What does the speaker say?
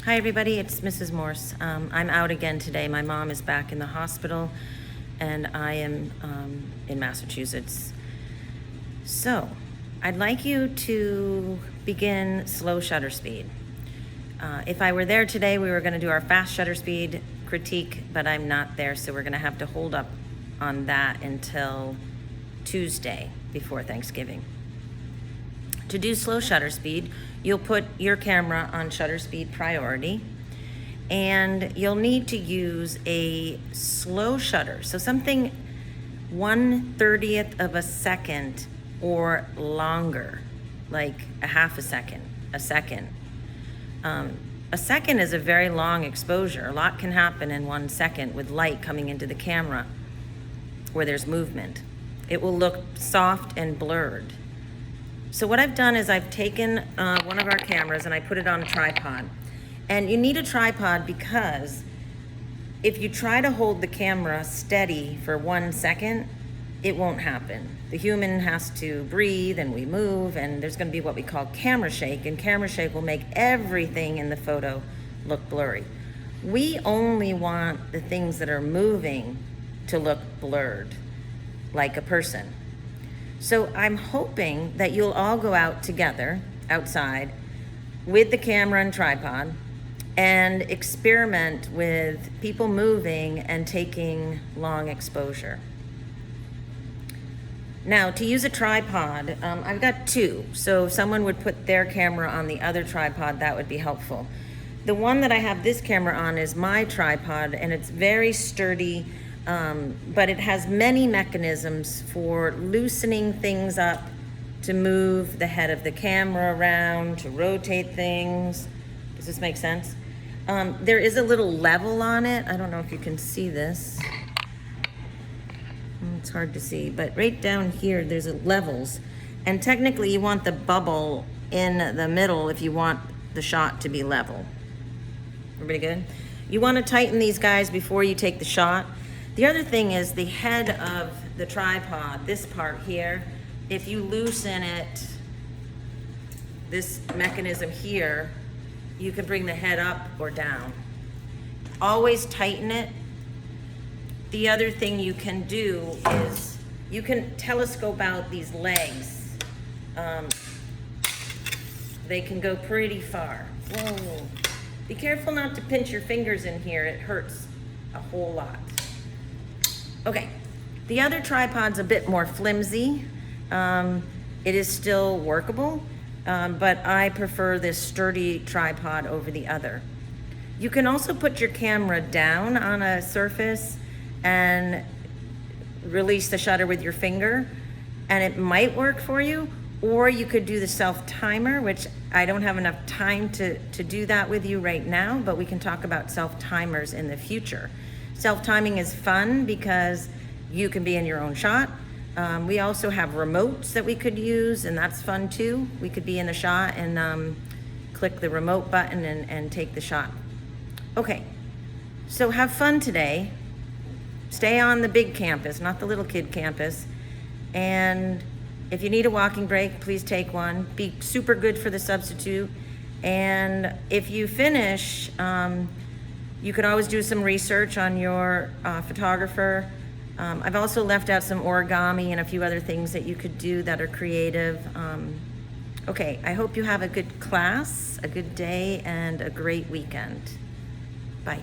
Hi everybody, it's Mrs. Morse. I'm out again today. My mom is back in the hospital and I am in Massachusetts. So, I'd like you to begin slow shutter speed. If I were there today, we were going to do our fast shutter speed critique, but I'm not there, so we're going to have to hold up on that until Tuesday before Thanksgiving. To do slow shutter speed, you'll put your camera on shutter speed priority, and you'll need to use a slow shutter. So something 1/30th of a second or longer, like a half a second, a second. A second is a very long exposure. A lot can happen in 1 second with light coming into the camera where there's movement. It will look soft and blurred. So what I've done is I've taken one of our cameras and I put it on a tripod. And you need a tripod because if you try to hold the camera steady for 1 second, it won't happen. The human has to breathe and we move, and there's gonna be what we call camera shake, and camera shake will make everything in the photo look blurry. We only want the things that are moving to look blurred, like a person. So I'm hoping that you'll all go out together outside with the camera and tripod and experiment with people moving and taking long exposure. Now, to use a tripod, I've got two. So if someone would put their camera on the other tripod, that would be helpful. The one that I have this camera on is my tripod, and it's very sturdy, but it has many mechanisms for loosening things up, to move the head of the camera around, to rotate things. Does this make sense? There is a little level on it. I don't know if you can see this. It's hard to see, but right down here, there's levels. And technically, you want the bubble in the middle if you want the shot to be level. Everybody good? You want to tighten these guys before you take the shot. The other thing is the head of the tripod, this part here, if you loosen it, this mechanism here, you can bring the head up or down. Always tighten it. The other thing you can do is you can telescope out these legs. They can go pretty far. Whoa. Be careful not to pinch your fingers in here. It hurts a whole lot. Okay, the other tripod's a bit more flimsy. It is still workable, but I prefer this sturdy tripod over the other. You can also put your camera down on a surface and release the shutter with your finger, and it might work for you. Or you could do the self-timer, which I don't have enough time to do that with you right now, but we can talk about self-timers in the future. Self-timing is fun because you can be in your own shot. We also have remotes that we could use, and that's fun too. We could be in the shot and click the remote button and take the shot. Okay, so have fun today. Stay on the big campus, not the little kid campus. And if you need a walking break, please take one. Be super good for the substitute. And if you finish, you could always do some research on your photographer. I've also left out some origami and a few other things that you could do that are creative. Okay, I hope you have a good class, a good day, and a great weekend. Bye.